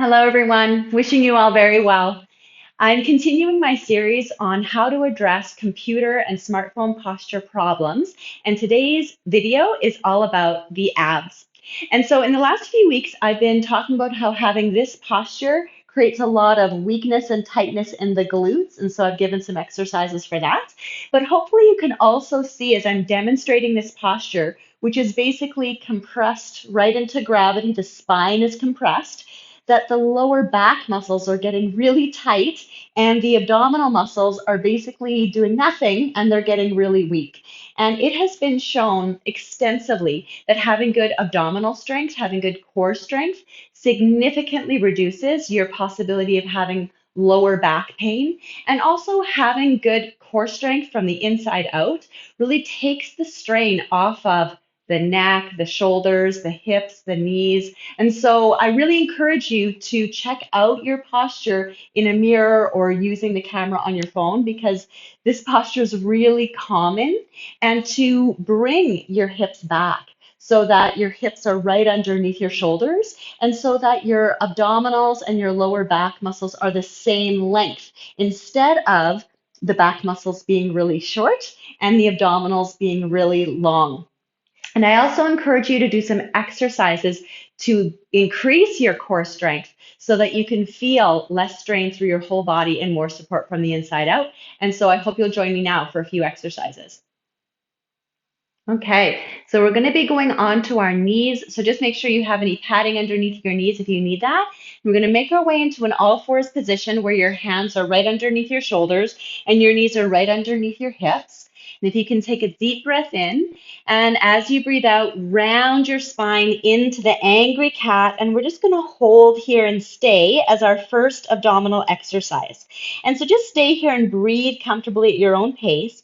Hello, everyone. Wishing you all very well. I'm continuing my series on how to address computer and smartphone posture problems, and today's video is all about the abs. And so, in the last few weeks, I've been talking about how having this posture creates a lot of weakness and tightness in the glutes, and so I've given some exercises for that. But hopefully, you can also see as I'm demonstrating this posture, which is basically compressed right into gravity, the spine is compressed, that the lower back muscles are getting really tight and the abdominal muscles are basically doing nothing and they're getting really weak. And it has been shown extensively that having good abdominal strength, having good core strength, significantly reduces your possibility of having lower back pain. And also having good core strength from the inside out really takes the strain off of the neck, the shoulders, the hips, the knees. And so I really encourage you to check out your posture in a mirror or using the camera on your phone because this posture is really common, and to bring your hips back so that your hips are right underneath your shoulders and so that your abdominals and your lower back muscles are the same length instead of the back muscles being really short and the abdominals being really long. And I also encourage you to do some exercises to increase your core strength so that you can feel less strain through your whole body and more support from the inside out. And so I hope you'll join me now for a few exercises. Okay, so we're going to be going on to our knees. So just make sure you have any padding underneath your knees if you need that. We're going to make our way into an all fours position where your hands are right underneath your shoulders and your knees are right underneath your hips. And if you can take a deep breath in, and as you breathe out, round your spine into the angry cat. And we're just going to hold here and stay as our first abdominal exercise. And so just stay here and breathe comfortably at your own pace,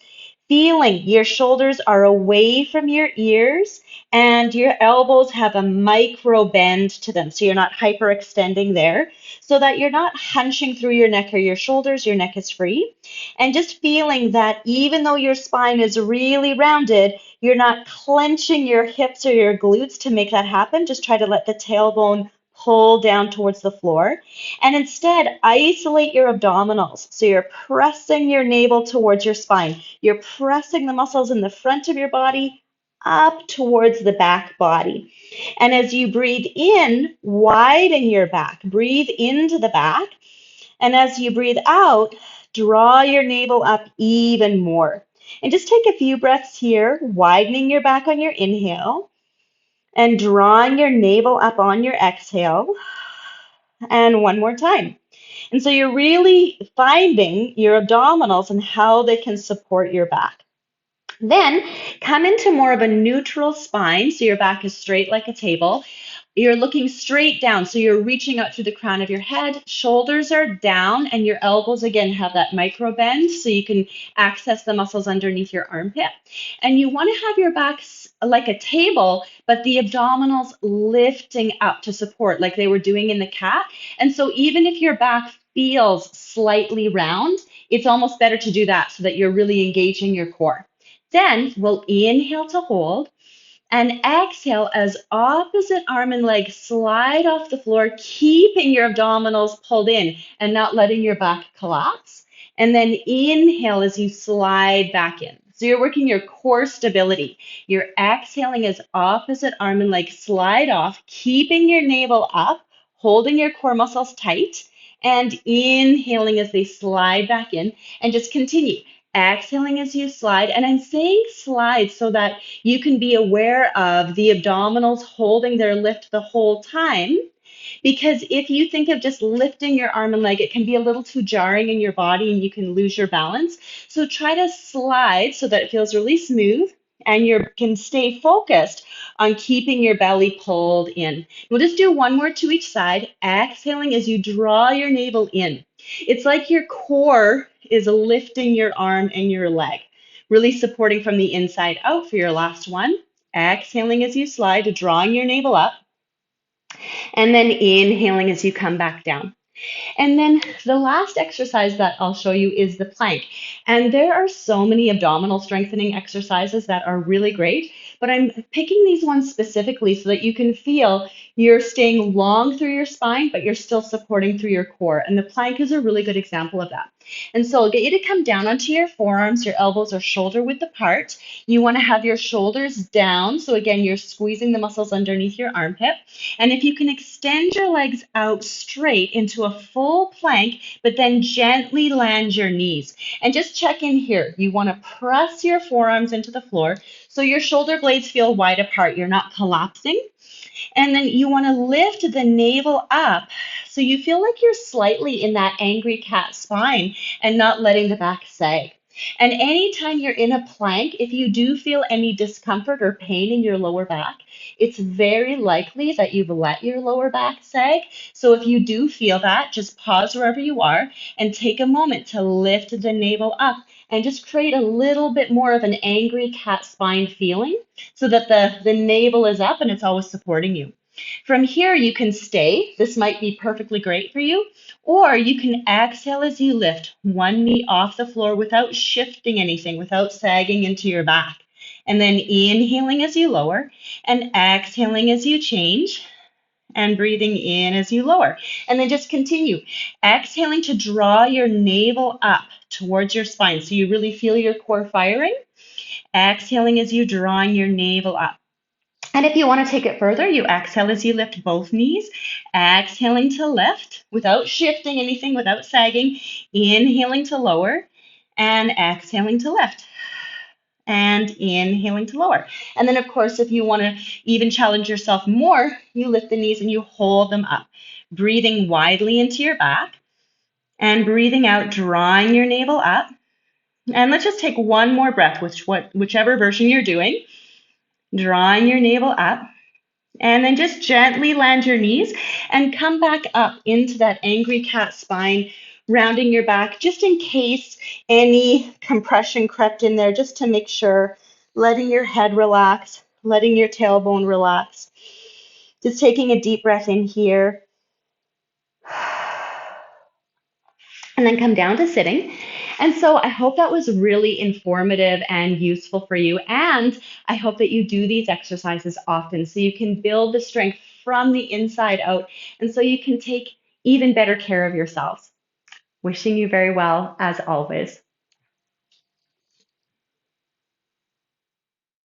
feeling your shoulders are away from your ears and your elbows have a micro bend to them. So you're not hyperextending there, so that you're not hunching through your neck or your shoulders. Your neck is free. And just feeling that even though your spine is really rounded, you're not clenching your hips or your glutes to make that happen. Just try to let the tailbone pull down towards the floor. And instead, isolate your abdominals. So you're pressing your navel towards your spine. You're pressing the muscles in the front of your body up towards the back body. And as you breathe in, widen your back. Breathe into the back. And as you breathe out, draw your navel up even more. And just take a few breaths here, widening your back on your inhale and drawing your navel up on your exhale. And one more time. And so you're really finding your abdominals and how they can support your back. Then come into more of a neutral spine, so your back is straight like a table. You're looking straight down, so you're reaching out through the crown of your head. Shoulders are down, and your elbows again have that micro bend, so you can access the muscles underneath your armpit. And you want to have your back like a table, but the abdominals lifting up to support, like they were doing in the cat. And so even if your back feels slightly round, it's almost better to do that so that you're really engaging your core. Then we'll inhale to hold and exhale as opposite arm and leg slide off the floor, keeping your abdominals pulled in and not letting your back collapse. And then inhale as you slide back in. So you're working your core stability. You're exhaling as opposite arm and leg slide off, keeping your navel up, holding your core muscles tight, and inhaling as they slide back in. And just continue. Exhaling as you slide. And I'm saying slide so that you can be aware of the abdominals holding their lift the whole time. Because if you think of just lifting your arm and leg, it can be a little too jarring in your body and you can lose your balance. So try to slide so that it feels really smooth and you can stay focused on keeping your belly pulled in. We'll just do one more to each side, exhaling as you draw your navel in. It's like your core is lifting your arm and your leg, really supporting from the inside out for your last one. Exhaling as you slide, drawing your navel up, and then inhaling as you come back down. And then the last exercise that I'll show you is the plank. And there are so many abdominal strengthening exercises that are really great, but I'm picking these ones specifically so that you can feel You're staying long through your spine, but you're still supporting through your core. And the plank is a really good example of that. And so I'll get you to come down onto your forearms. Your elbows are shoulder width apart. You want to have your shoulders down. So again, you're squeezing the muscles underneath your armpit. And if you can extend your legs out straight into a full plank, but then gently land your knees. And just check in here. You want to press your forearms into the floor so your shoulder blades feel wide apart. You're not collapsing. And then you want to lift the navel up so you feel like you're slightly in that angry cat spine and not letting the back sag. And anytime you're in a plank, if you do feel any discomfort or pain in your lower back, it's very likely that you've let your lower back sag. So if you do feel that, just pause wherever you are and take a moment to lift the navel up and just create a little bit more of an angry cat spine feeling so that the navel is up and it's always supporting you. From here, you can stay. This might be perfectly great for you. Or you can exhale as you lift one knee off the floor without shifting anything, without sagging into your back. And then inhaling as you lower and exhaling as you change and breathing in as you lower. And then just continue. Exhaling to draw your navel up towards your spine so you really feel your core firing. Exhaling as you drawing your navel up. And if you want to take it further, you exhale as you lift both knees, exhaling to lift without shifting anything, without sagging, inhaling to lower, and exhaling to lift, and inhaling to lower. And then, of course, if you want to even challenge yourself more, you lift the knees and you hold them up, breathing widely into your back and breathing out, drawing your navel up. And let's just take one more breath, whichever version you're doing, drawing your navel up. And then just gently land your knees and come back up into that angry cat spine, rounding your back just in case any compression crept in there, just to make sure, letting your head relax, letting your tailbone relax. Just taking a deep breath in here. And then come down to sitting. And so I hope that was really informative and useful for you. And I hope that you do these exercises often so you can build the strength from the inside out and so you can take even better care of yourselves. Wishing you very well as always.